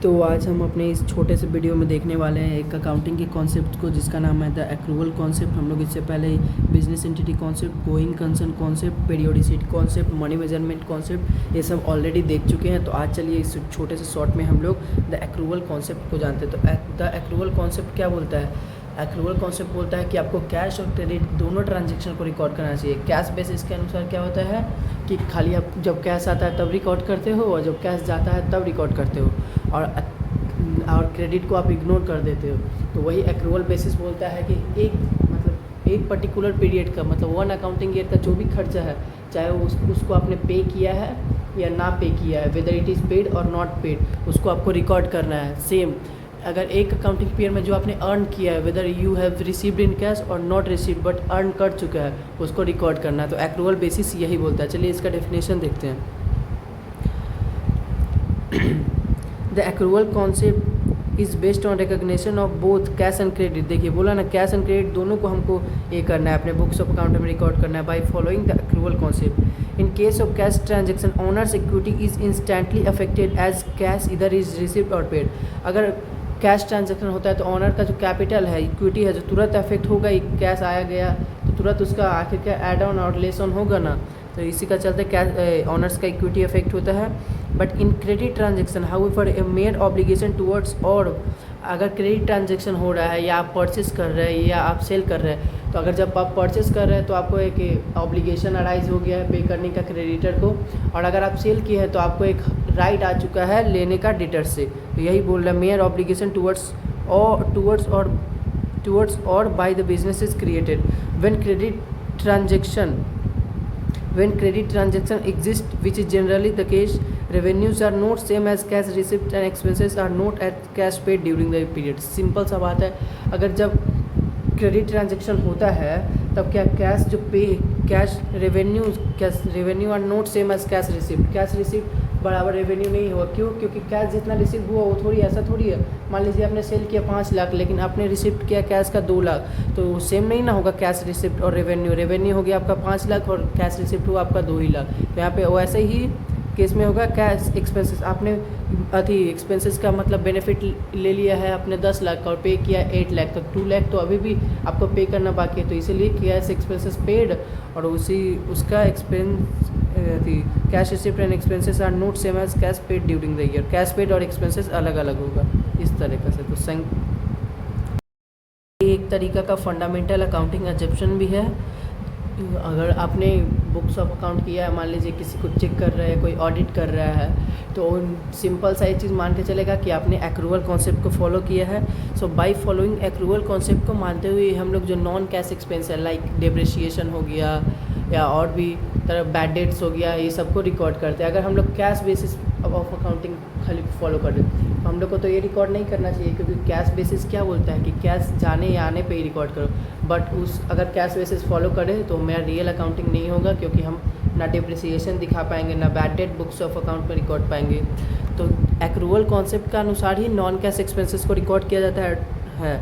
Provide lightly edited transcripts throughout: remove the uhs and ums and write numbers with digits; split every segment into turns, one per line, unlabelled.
तो आज हम अपने इस छोटे से वीडियो में देखने वाले हैं एक अकाउंटिंग के कॉन्सेप्ट को जिसका नाम है द एक्रूवल कॉन्सेप्ट। हम लोग इससे पहले business entity concept, going concern concept, periodicity concept, money measurement concept ये सब ऑलरेडी देख चुके हैं। तो आज चलिए इस छोटे से शॉर्ट में हम लोग द एक्रूवल कॉन्सेप्ट को जानते हैं। तो द एक्रूवल कॉन्सेप्ट क्या बोलता है? एक्रूवल कॉन्सेप्ट बोलता है कि आपको कैश और क्रेडिट दोनों ट्रांजेक्शन को रिकॉर्ड करना चाहिए। कैश बेसिस के अनुसार क्या होता है कि खाली आप जब कैश आता है तब रिकॉर्ड करते हो और जब कैश जाता है तब रिकॉर्ड करते हो, और क्रेडिट को आप इग्नोर कर देते हो। तो वही एक्रूवल बेसिस बोलता है कि एक पर्टिकुलर पीरियड का मतलब वन अकाउंटिंग ईयर का जो भी खर्चा है, चाहे वो उसको आपने पे किया है या ना पे किया है, वेदर इट इज़ पेड और नॉट पेड, उसको आपको रिकॉर्ड करना है। सेम अगर एक अकाउंटिंग पीरियड में जो आपने अर्न किया है, whether you have received in cash और नॉट रिसीव्ड बट अर्न कर चुका है, उसको रिकॉर्ड करना है। तो एक्रूवल बेसिस यही बोलता है। चलिए इसका डेफिनेशन देखते हैं। The accrual concept is based on recognition of both cash and credit. देखिए बोला ना, कैश एंड क्रेडिट दोनों को हमको ये करना है, अपने बुक्स ऑफ अकाउंट में रिकॉर्ड करना है by following the accrual concept. In case of cash transaction owners equity is instantly affected as cash either is received और पेड। अगर कैश ट्रांजेक्शन होता है तो ऑनर का जो कैपिटल है, इक्विटी है, जो तुरंत अफेक्ट होगा। कैश आया गया तो तुरंत उसका आखिर का एड ऑन और लेस ऑन होगा ना, तो इसी का चलते कैश ऑनर्स का इक्विटी अफेक्ट होता है। But in credit transaction however A made obligation towards, और अगर क्रेडिट ट्रांजेक्शन हो रहा है या आप परचेस कर रहे हैं या आप सेल कर रहे हैं, तो अगर जब आप परचेस कर रहे हैं तो आपको एक ऑब्लिगेशन अराइज हो गया है पे करने का क्रेडिटर को, और अगर आप सेल किए हैं तो आपको एक राइट आ चुका है लेने का डेटर से। तो यही बोल रहा है, मेयर ऑब्लिगेशन टुवर्ड्स और by the business is created when credit transaction exist, which is generally the case. Revenues are not same as cash received and expenses are not as cash paid during the period. Simple सा बात है, अगर जब credit transaction होता है तब क्या cash जो पे cash revenue are not same as cash receipt. Cash receipt बराबर रेवेन्यू नहीं होगा। क्यों? क्योंकि कैश जितना रिसीव हुआ वो थोड़ी ऐसा थोड़ी है। मान लीजिए आपने सेल किया 5 लाख लेकिन आपने रिसिप्ट किया कैश का 2 लाख, तो सेम नहीं ना होगा कैश रिसिप्ट और रेवेन्यू हो गया आपका 5 लाख और कैश रिसिप्ट हुआ आपका 2 ही लाख। तो यहाँ पे वैसे ही केस में होगा कैश एक्सपेंसेस। आपने एक्सपेंसेस का मतलब बेनिफिट ले लिया है आपने 10 लाख का और पे किया 8 लाख, तो 2 लाख तो अभी भी आपको पे करना बाकी है। तो इसीलिए कैश एक्सपेंसेस पेड और उसका expense cash receipt and expenses are not same as cash paid during the year. Cash paid और एक्सपेंसेस अलग अलग होगा इस तरीक़े से। तो एक तरीका का फंडामेंटल अकाउंटिंग एग्जेप्शन भी है। अगर आपने बुक्स ऑफ अकाउंट किया है, मान लीजिए किसी को चेक कर रहा है, कोई ऑडिट कर रहा है, तो सिंपल सा एक चीज़ मान के चलेगा कि आपने एक्रूवल कॉन्सेप्ट को फॉलो किया है। सो बाय फॉलोइंग एक्रूवल कॉन्सेप्ट को मानते हुए हम लोग जो नॉन कैश एक्सपेंस है लाइक डेप्रिसिएशन हो गया या और भी तरह बैड डेट्स हो गया, ये सबको रिकॉर्ड करते हैं। अगर हम लोग कैश बेसिस ऑफ अकाउंटिंग खाली फॉलो कर रहे तो हम लोग को तो ये रिकॉर्ड नहीं करना चाहिए, क्योंकि कैश बेसिस क्या बोलता है कि कैश जाने या आने पे ही रिकॉर्ड करो। बट अगर कैश बेसिस फॉलो करें तो मेरा रियल अकाउंटिंग नहीं होगा, क्योंकि हम ना डिप्रिसिएशन दिखा पाएंगे ना bad debt books of account में रिकॉर्ड पाएंगे। तो एक्रूवल कॉन्सेप्ट के अनुसार ही नॉन कैश एक्सपेंसेस को रिकॉर्ड किया जाता है।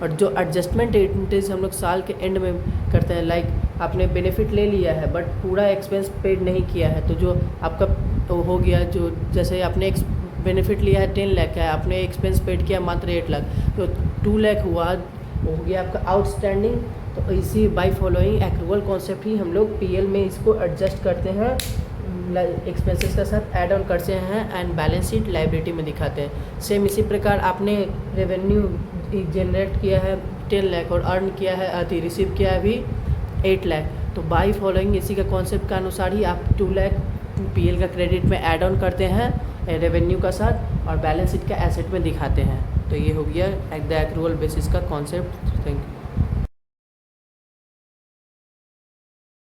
और जो एडजस्टमेंट एंट्रीज हम लोग साल के एंड में करते हैं, लाइक आपने बेनिफिट ले लिया है बट पूरा एक्सपेंस पेड नहीं किया है, तो जो आपका तो हो गया, जो जैसे आपने बेनिफिट लिया है 10 लाख का, आपने एक्सपेंस पेड किया मात्र 8 लाख, तो 2 लाख हुआ, वो हो गया आपका आउटस्टैंडिंग। तो इसी बाय फॉलोइंग एक्रूवल कॉन्सेप्ट ही हम लोग पीएल में इसको एडजस्ट करते हैं, एक्सपेंसेस के साथ ऐड ऑन करते हैं एंड बैलेंस शीट लाइबिलिटी में दिखाते हैं। सेम इसी प्रकार आपने रेवेन्यू जनरेट किया है 10 लाख और अर्न किया है रिसीव किया है अभी 8 लाख, तो बाय फॉलोइंग इसी का कॉन्सेप्ट के अनुसार ही आप 2 लाख पीएल का क्रेडिट में ऐड ऑन करते हैं रेवेन्यू का साथ और बैलेंस शीट का एसेट में दिखाते हैं। तो ये हो गया द एक्रूवल बेसिस का कॉन्सेप्ट। Thank you.